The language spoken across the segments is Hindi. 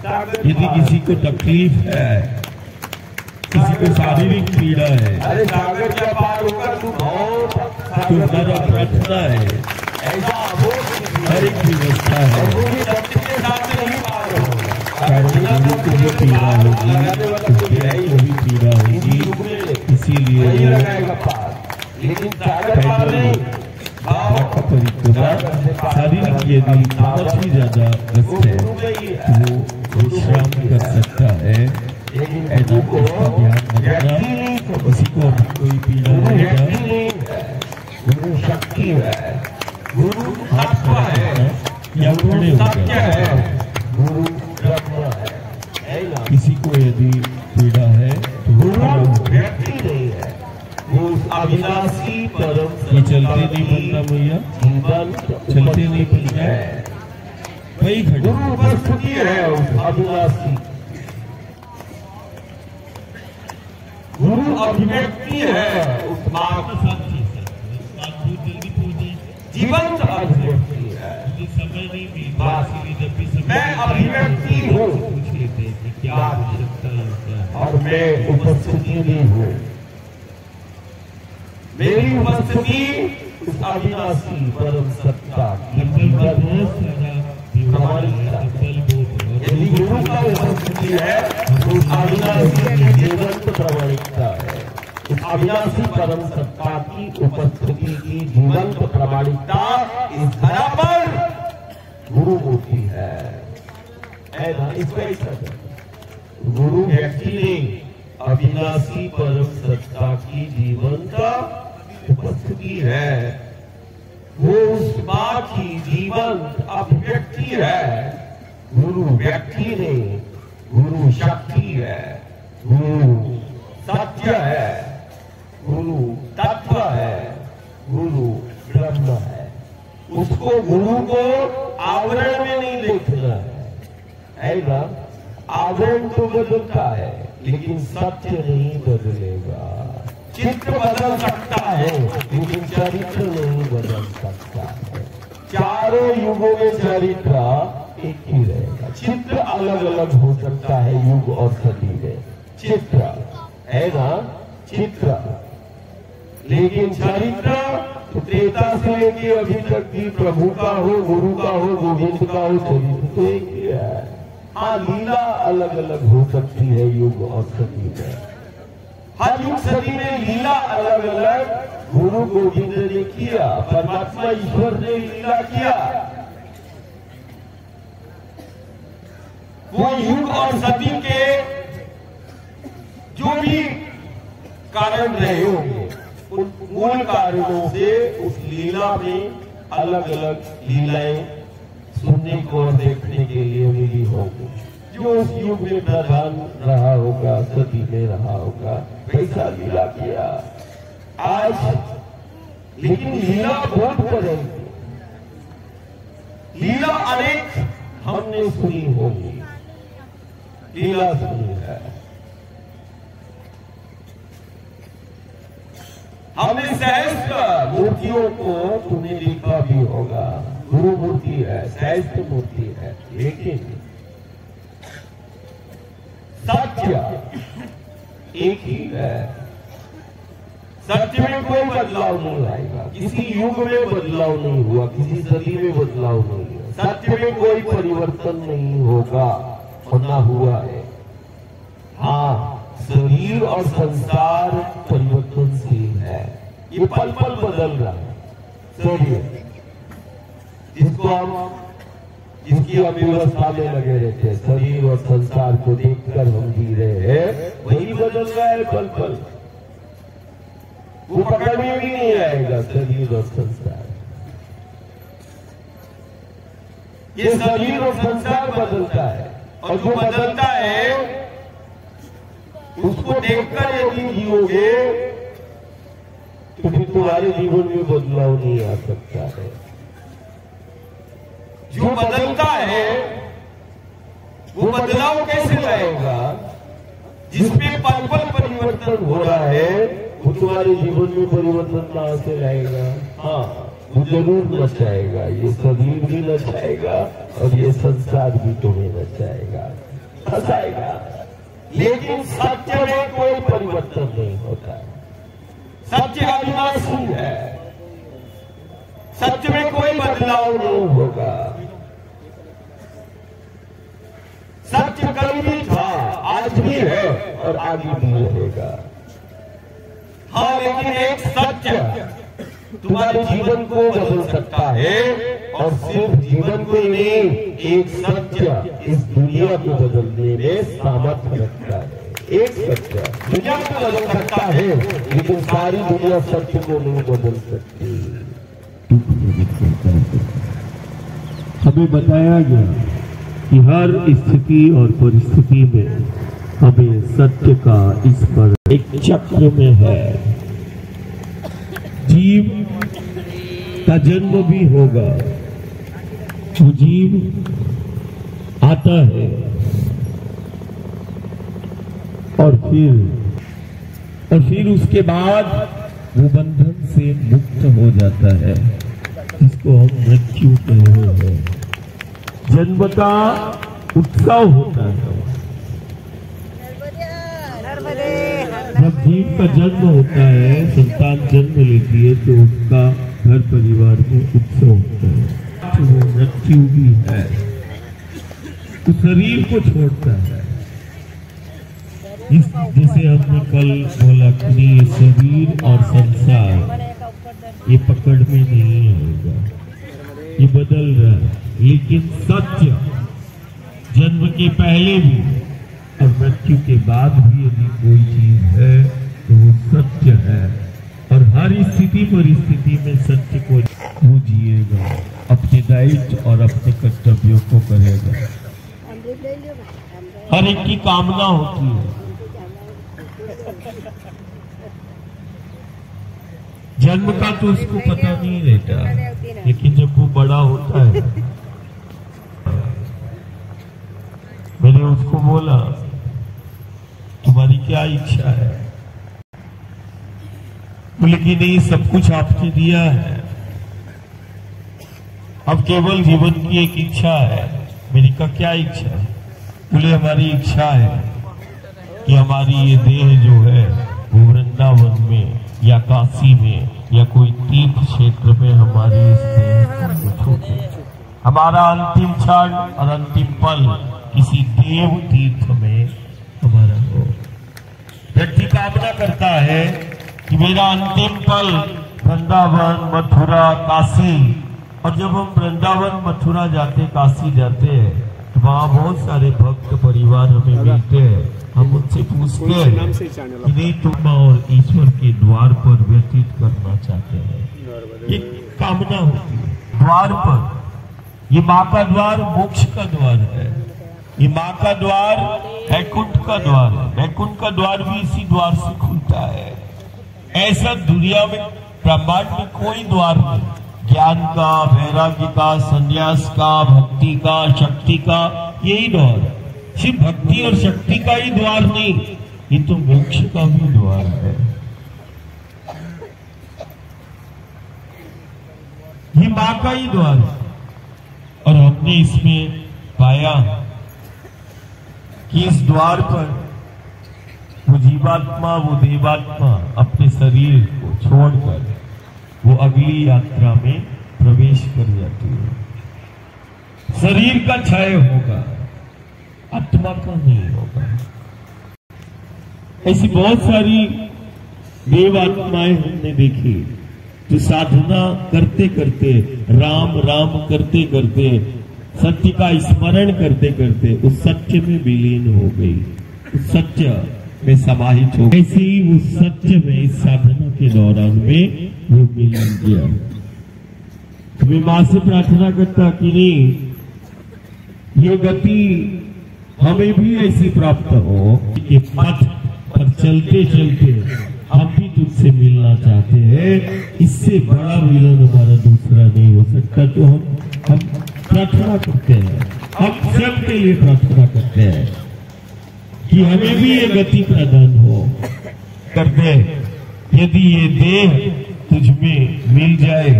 यदि किसी को तकलीफ है, किसी को शारीरिक पीड़ा है, अरे सागर का पार होकर तू बहुत तुम्हारा प्रार्थना है, हर एक व्यवस्था है, गुरु को भी पीड़ा होगी, को भी पीड़ा होगी, इसीलिए परिक्रमा शारीरिक यदि बहुत ही ज्यादा व्यस्त है तो वो विश्राम कर सकता है। ऐसा इसका ध्यान रखना, किसी को कोई पीड़ा रहेगा, गुरु शक्ति है, गुरु तत्व है, या खड़े हो है, गुरु ब्रह्म है। किसी को यदि पीड़ा है तो गुरु व्यक्ति नहीं है, वो अविनाशी परम। ये चलते नहीं बनना भैया, चलते नहीं बनना है, वही खड़े। गुरु उपस्थिति है उस अविनाशी, गुरु अभिव्यक्ति है उस जीवंत अभिव्यक्ति है। मैं अभिव्यक्ति हूँ और मैं उपस्थिति भी हूँ। मेरी उपस्थिति उस अविनाशी परम सत्ता की प्रमाणिकता। यदि गुरु का उपस्थिति है तो अविनाशी की जीवंत प्रमाणिकता है। उस अविनाशी परम सत्ता की उपस्थिति की जीवंत प्रमाणिकता इस धरा पर गुरु मूर्ति है। इसका गुरु व्यक्ति नहीं, अविनाशी परम सत्ता की जीवंत उपस्थिति है। वो उस बात की जीवंत अभिव्यक्ति है। गुरु व्यक्ति नहीं, गुरु शक्ति है, गुरु सत्य है, गुरु तत्व है, गुरु ब्रह्म है। उसको गुरु को आवरण में नहीं देखना है ना। आवरण तो बदलता है लेकिन सत्य नहीं बदलेगा। चित्र बदल सकता है लेकिन चरित्र नहीं बदल सकता है। चारों युगों में चरित्र एक ही रहेगा। चित्र अलग अलग हो सकता है युग और सदी में, चित्र है ना, चित्र, लेकिन चरित्र त्रेता से लेके अभी तक भी प्रभु का हो, गुरु का हो, गोविंद का हो, चरित्र तो एक ही है। हाँ, लीला अलग अलग हो सकती है युग और सदी में। हर युग सदी में लीला अलग अलग गुरु गोविंद ने किया, परमात्मा ईश्वर ने लीला किया। वो युग और सदी के जो भी कारण रहे होंगे, उन मूल कारणों से उस लीला में अलग अलग लीलाएं सुनने को और देखने के लिए मिली होगी। जो उस युग में प्रधान रहा होगा, सदी में रहा होगा, वैसा लीला किया आज। लेकिन लीला बहुत बदलती, लीला अनेक हमने सुनी होगी, लीला सुनी है। हमने सहस्त्र मूर्तियों को तुमने देखा भी होगा। गुरु मूर्ति है, सहस्त्र मूर्ति है, लेकिन सत्य एक ही है। सत्य में कोई बदलाव नहीं आएगा। किसी युग में बदलाव नहीं हुआ, किसी सदी में बदलाव नहीं हुआ। सत्य में कोई परिवर्तन नहीं होगा और ना हुआ है। हाँ, शरीर और संसार परिवर्तनशील है, ये पल पल बदल रहा है। शरीर जिसको हम जिसकी हम व्यवस्था में लगे रहते हैं, शरीर और संसार को देखकर हम जी रहे हैं, वही बदल रहा है पल पल। वो पकड़ में भी नहीं आएगा शरीर और संसार। ये शरीर और संसार बदलता है और जो बदलता है उसको देखकर यदि जियोगे तो फिर तुम्हारे जीवन में बदलाव नहीं आ सकता है। जो बदलता है वो बदलाव कैसे लाएगा? जिसमें पल पल परिवर्तन हो रहा है वो तुम्हारे जीवन में परिवर्तन कहां से लाएगा? हाँ, वो जरूर नचाएगा। ये शरीर भी नचाएगा और ये संसार भी तुम्हें नचाएगा। फंसाएगा, लेकिन सत्य में कोई परिवर्तन नहीं होता। सत्य अविनाशी है, सत्य में कोई बदलाव नहीं होगा। सत्य कल भी था, आज भी है और आगे भी रहेगा। हाँ, लेकिन एक सत्य तुम्हारे जीवन को बदल सकता है, और सिर्फ जीवन को ही नहीं, एक सत्य इस दुनिया को बदलने में सामर्थ्य रखता है। एक सत्य दुनिया को बदल सकता है, लेकिन सारी दुनिया सत्य को नहीं बदल सकती। हमें बताया गया कि हर स्थिति और परिस्थिति में हमें सत्य का इस पर एक चक्र में है। जीव का जन्म भी होगा, वो जीव आता है और फिर उसके बाद वो बंधन से मुक्त हो जाता है, जिसको हम मृत्यु कह रहे हैं। जन्म का उत्सव होता है। जब जीव का जन्म होता है, संतान जन्म लेती है, तो उसका घर परिवार में उत्सव होता है। तो वो मृत्यु भी है, तो शरीर को छोड़ता है। इस जैसे हमने कल बोला कि ये शरीर और संसार ये पकड़ में नहीं आएगा, ये बदल रहा है। लेकिन सत्य जन्म के पहले भी और मृत्यु के बाद भी यदि कोई चीज है तो वो सत्य है, और हर स्थिति परिस्थिति में सत्य को वो जिएगा, अपने दायित्व और अपने कर्तव्यों को करेगा। हर एक की कामना होती है। जन्म का तो उसको पता नहीं रहता, लेकिन जब वो बड़ा होता है, मैंने उसको बोला तुम्हारी क्या इच्छा है? बोले कि नहीं, सब कुछ आपने दिया है, अब केवल जीवन की एक इच्छा है। मैंने कहा क्या इच्छा है? बोले हमारी इच्छा है कि हमारी ये देह जो है वो वृंदावन में या काशी में या कोई तीर्थ क्षेत्र में हमारी इस देह को छोड़े। हमारा अंतिम क्षण और अंतिम पल किसी देव तीर्थ में हमारा हो। व्यक्ति कामना करता है कि मेरा अंतिम पल वृंदावन, मथुरा, काशी। और जब हम वृंदावन, मथुरा जाते, काशी जाते हैं, तो वहाँ बहुत सारे भक्त परिवार हमें मिलते हैं। हम उनसे पूछते हैं कि नहीं तुम और ईश्वर के द्वार पर व्यतीत करना चाहते हैं। ये कामना होती है द्वार पर। ये माँ का द्वार मोक्ष का द्वार है, ये माँ का द्वार वैकुंठ का द्वार है। वैकुंठ का द्वार भी इसी द्वार से खुलता है। ऐसा दुनिया में ब्रह्मांड में कोई द्वार नहीं। ज्ञान का, वैराग्य का, संन्यास का, भक्ति का, शक्ति का, यही द्वार है। सिर्फ भक्ति और शक्ति का ही द्वार नहीं, ये तो मोक्ष का भी द्वार है। ये माँ का ही द्वार है। और हमने इसमें पाया कि इस द्वार पर वो जीवात्मा, वो देवात्मा अपने शरीर को छोड़कर वो अगली यात्रा में प्रवेश कर जाती है। शरीर का क्षय होगा, आत्मा का नहीं होगा। ऐसी बहुत सारी देव आत्माएं हमने देखी जो साधना करते करते, राम राम करते करते, सत्य का स्मरण करते करते उस सत्य में विलीन हो गई, उस सत्य में समाहित हो गई। ऐसे ही उस सत्य में इस साधना के दौरान में वो मिल गया। तो मैं मां से प्रार्थना करता कि नहीं, ये गति हमें भी ऐसी प्राप्त हो कि पथ पर चलते चलते हम भी तुझसे मिलना चाहते हैं। इससे बड़ा मिलन हमारा दूसरा नहीं हो सकता। तो हम प्रार्थना करते हैं, हम सब के लिए प्रार्थना करते हैं कि हमें भी ये गति प्रदान हो कर दे। यदि ये देह तुझ में मिल जाए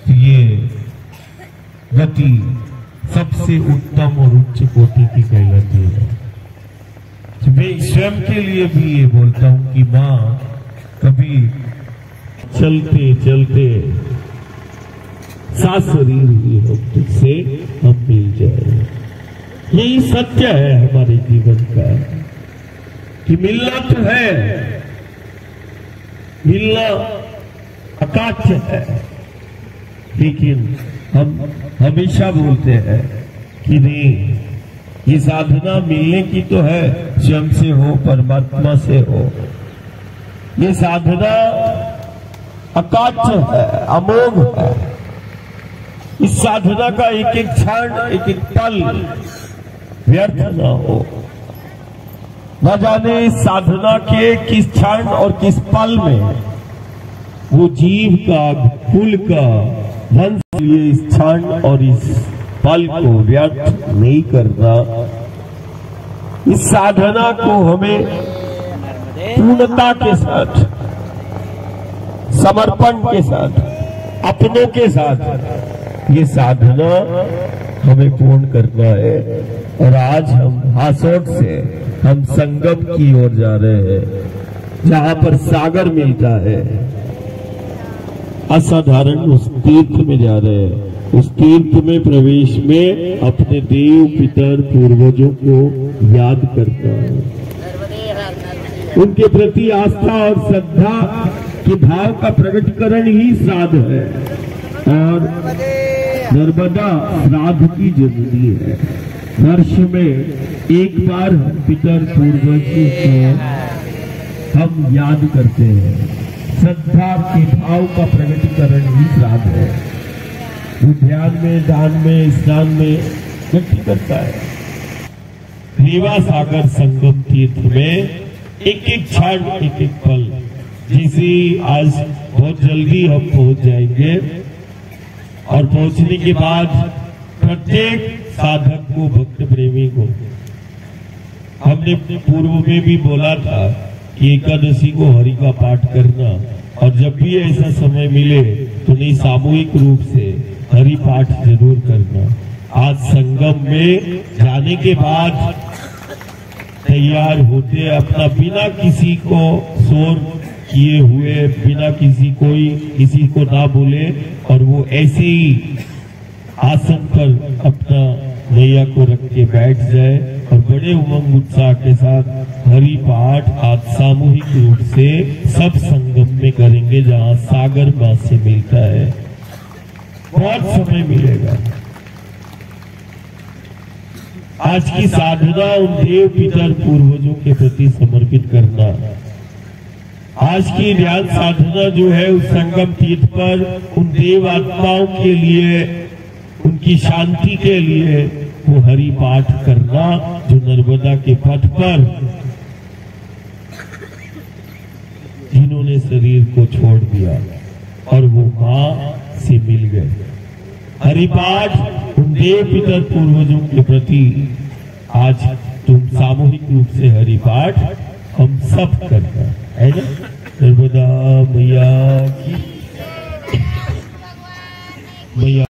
तो ये गति सबसे उत्तम और उच्च कोटि की कहलाती है। तो मैं स्वयं के लिए भी ये बोलता हूं कि माँ कभी चलते चलते सात शरीर ही हम तुझसे हम मिल जाए। यही सत्य है हमारे जीवन का कि मिलना तो है, मिलना अकाट्य है, लेकिन हम हमेशा बोलते हैं कि नहीं, ये साधना मिलने की तो है, स्वयं से हो, परमात्मा से हो। ये साधना अकाट्य है, अमोघ है। इस साधना का एक एक क्षण, एक एक पल व्यर्थ न हो। न जाने इस साधना के किस क्षण और किस पल में वो जीव का, कुल का वंश लिए इस क्षण और इस पल को व्यर्थ नहीं करना। इस साधना को हमें पूर्णता के साथ, समर्पण के साथ, अपनों के साथ ये साधना हमें पूर्ण करना है। और आज हम हासोट से हम संगम की ओर जा रहे हैं, जहां पर सागर मिलता है। असाधारण उस तीर्थ में जा रहे हैं। उस तीर्थ में प्रवेश में अपने देव पितर पूर्वजों को याद करना है, उनके प्रति आस्था और श्रद्धा के भाव का प्रकटीकरण ही श्राद्ध है। और नर्मदा श्राद्ध की जरूरी है। वर्ष में एक बार हम पितर पूर्वजों को हम याद करते हैं। श्रद्धा के भाव का प्रकटीकरण ही श्राद्ध है। वो ध्यान में, दान में, स्नान में व्यक्ति करता है। रीवा सागर संगम तीर्थ में एक एक क्षण, एक एक पल, जिसे आज बहुत जल्दी हम पहुंच जाएंगे। और पहुंचने के बाद प्रत्येक साधक को, भक्त प्रेमी को, हमने पूर्व में भी बोला था कि एकादशी को हरि का पाठ करना, और जब भी ऐसा समय मिले तो नहीं सामूहिक रूप से हरि पाठ जरूर करना। आज संगम में जाने के बाद तैयार होते अपना बिना किसी को शोर किए हुए, बिना किसी को ना बोले, और वो ऐसे ही आसन पर अपना नैया को रख के बैठ जाए और बड़े उमंग उत्साह के साथ हरि पाठ आज सामूहिक रूप से सब संगम में करेंगे, जहां सागर मां से मिलता है। बहुत समय मिलेगा। आज की साधना उन देव पितर पूर्वजों के प्रति समर्पित करना। आज की ध्यान साधना जो है उस संगम तीर्थ पर उन देव आत्माओं के लिए, उनकी शांति के लिए वो हरि पाठ करना, जो नर्मदा के पथ पर जिन्होंने शरीर को छोड़ दिया और वो मां से मिल गए। हरि पाठ उन देव पितर पूर्वजों के प्रति आज तुम सामूहिक रूप से हरि पाठ हम सब करना है ना। नर्मदा मैया की मैया